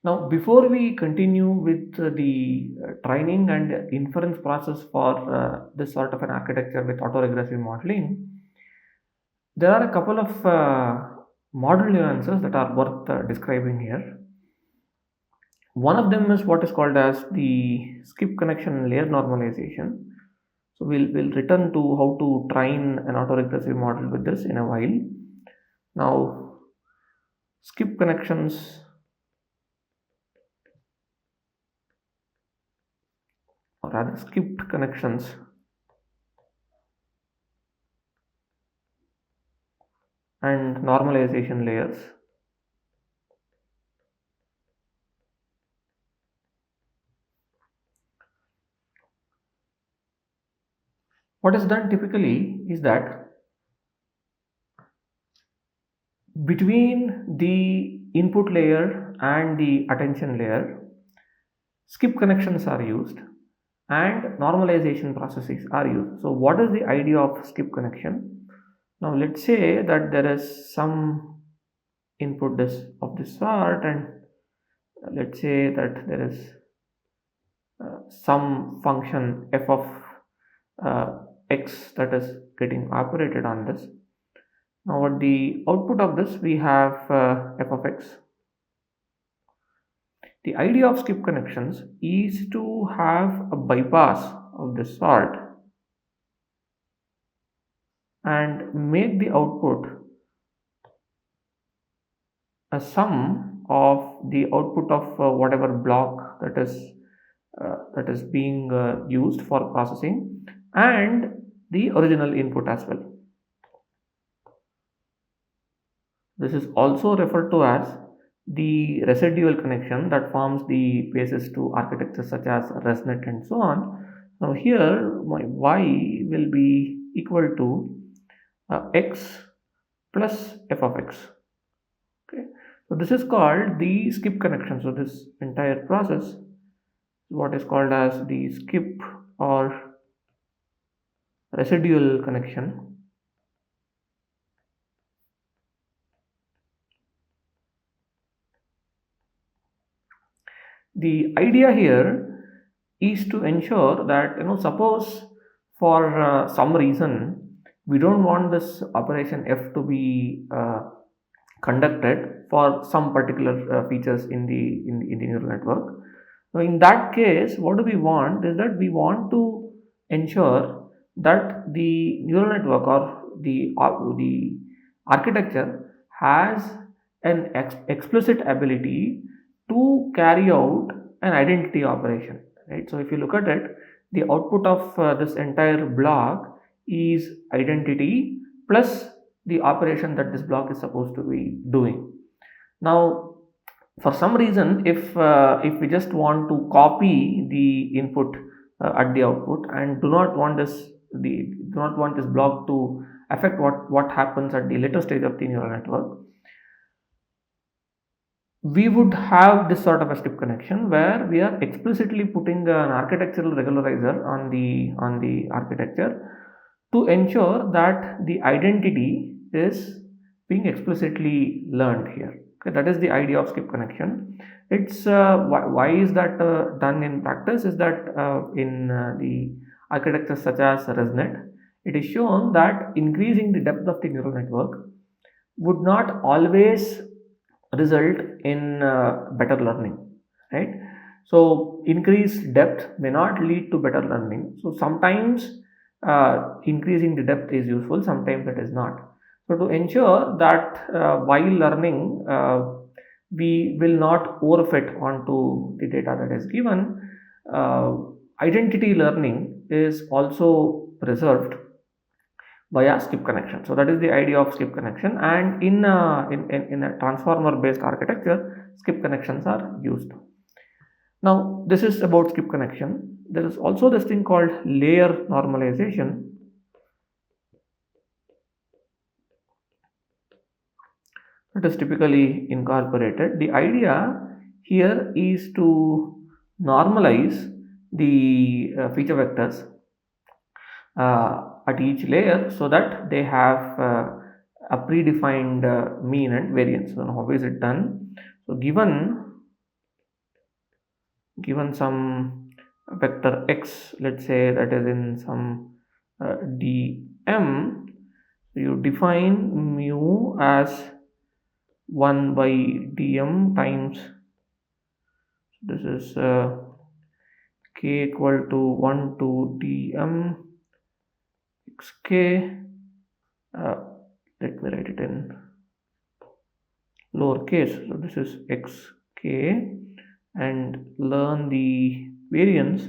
Now, before we continue with the training and inference process for this sort of an architecture with autoregressive modeling, there are a couple of model nuances that are worth describing here. One of them is what is called as the skip connection layer normalization. So we'll return to how to train an autoregressive model with this in a while. Now, skip connections or rather skipped connections and normalization layers. What is done typically is that between the input layer and the attention layer, skip connections are used and normalization processes are used. So what is the idea of skip connection? Now let's say that there is some input of this sort, and let's say that there is some function f of x that is getting operated on this. Now at the output of this we have f of x. The idea of skip connections is to have a bypass of this sort and make the output a sum of the output of whatever block that is being used for processing and the original input as well. This is also referred to as the residual connection that forms the basis to architectures such as ResNet and so on. Now here my y will be equal to x plus f of x. Okay, so this is called the skip connection. So this entire process is what is called as the skip or residual connection. The idea here is to ensure that, suppose for some reason we don't want this operation f to be conducted for some particular features in the neural network. So in that case, what do we want is that we want to ensure that the neural network or the architecture has an explicit ability to carry out an identity operation, right? So if you look at it, the output of this entire block is identity plus the operation that this block is supposed to be doing. Now, for some reason, if we just want to copy the input at the output and do not want this block to affect what happens at the later stage of the neural network, we would have this sort of a skip connection where we are explicitly putting an architectural regularizer on the architecture to ensure that the identity is being explicitly learned here. Okay, that is the idea of skip connection. It's why is that done in practice is that in the architectures such as ResNet, it is shown that increasing the depth of the neural network would not always result in better learning, right? So increased depth may not lead to better learning. So sometimes increasing the depth is useful, sometimes it is not. So to ensure that while learning we will not overfit onto the data that is given, identity learning is also preserved via skip connection. So that is the idea of skip connection, and in a transformer based architecture, skip connections are used. Now this is about skip connection. There is also this thing called layer normalization. It is typically incorporated. The idea here is to normalize the feature vectors at each layer so that they have a predefined mean and variance. So how is it done? So given given some vector x, let's say that is in some dm, you define mu as 1 by dm times, this is k equal to 1 to dm xk, let me write it in lowercase, so this is xk, and learn the variance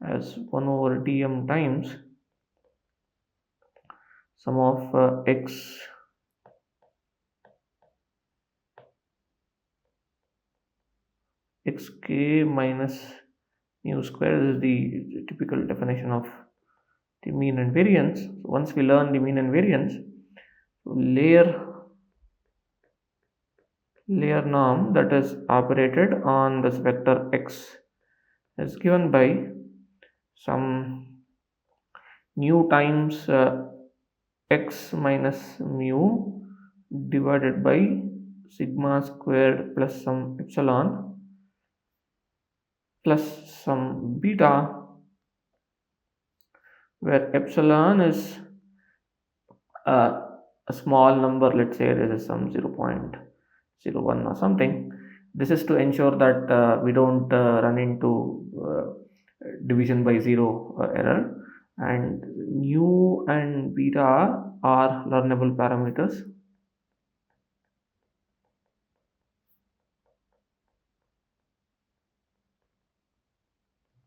as 1 over dm times sum of xk minus mu square. This is the typical definition of the mean and variance. So once we learn the mean and variance, layer norm that is operated on this vector x is given by some nu times x minus mu divided by sigma squared plus some epsilon plus some beta, where epsilon is a small number, let's say this is some 0.01 or something. This is to ensure that we don't run into division by zero error, and nu and beta are learnable parameters.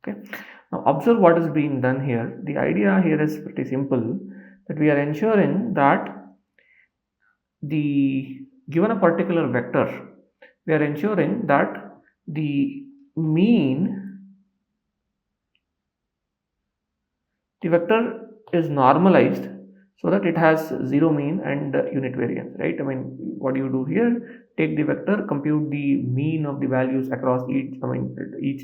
Okay, now observe what is being done here. The idea here is pretty simple, that we are ensuring that given a particular vector, we are ensuring that the vector is normalized so that it has zero mean and unit variance, right? I mean, what do you do here? Take the vector, compute the mean of the values across each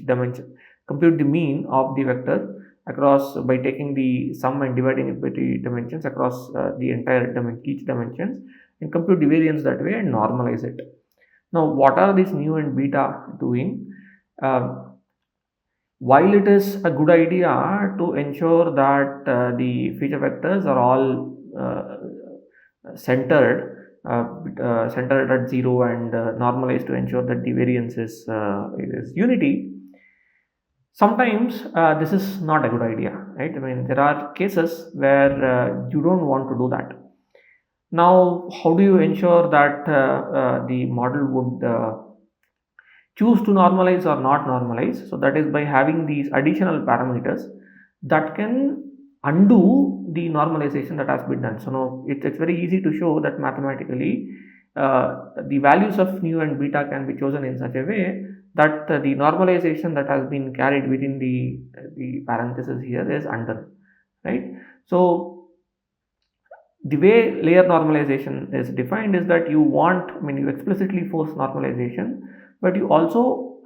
dimension, compute the mean of the vector across by taking the sum and dividing it by the dimensions across the entire each dimensions, and compute the variance that way and normalize it. Now, what are these nu and beta doing? While it is a good idea to ensure that the feature vectors are all centered at zero and normalized to ensure that the variance is unity, sometimes this is not a good idea, right? I mean, there are cases where you don't want to do that. Now, how do you ensure that the model would choose to normalize or not normalize? So that is by having these additional parameters that can undo the normalization that has been done. So now it's very easy to show that mathematically the values of nu and beta can be chosen in such a way that the normalization that has been carried within the parenthesis here is undone, right? So the way layer normalization is defined is that you you explicitly force normalization, but you also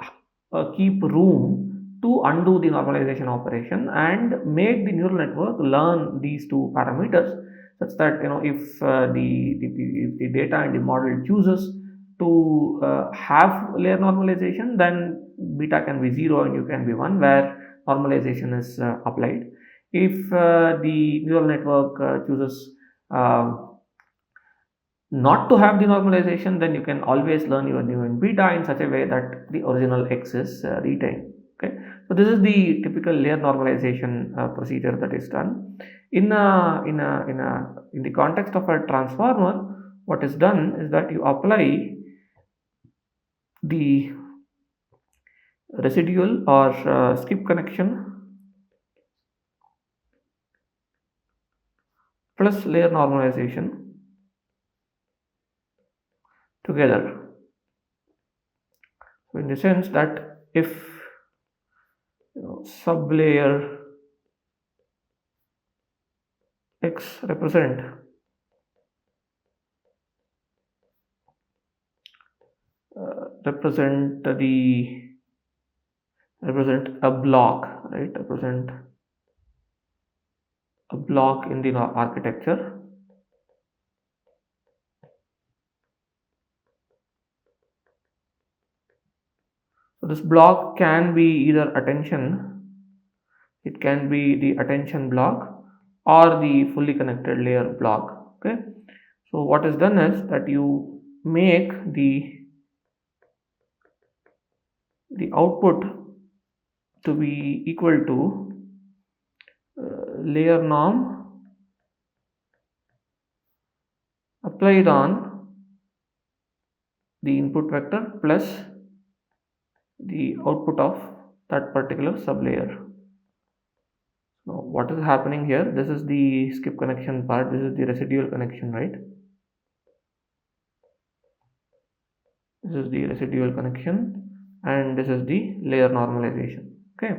keep room to undo the normalization operation and make the neural network learn these two parameters, such that if the data and the model chooses to have layer normalization, then beta can be 0 and you can be 1, where normalization is applied. If the neural network chooses not to have the normalization, then you can always learn your nu and beta in such a way that the original x is retained. Okay, so this is the typical layer normalization procedure that is done in the context of a transformer. What is done is that you apply the residual or skip connection plus layer normalization together. So in the sense that if sublayer x represent a block, right? Represent a block in the architecture. So So this block can be either attention, it can be the attention block or the fully connected layer block. Okay. So what is done is that you make the output to be equal to layer norm applied on the input vector plus the output of that particular sublayer. Now what is happening here? This is the skip connection part, this is the residual connection, right? This is the residual connection and this is the layer normalization. Okay.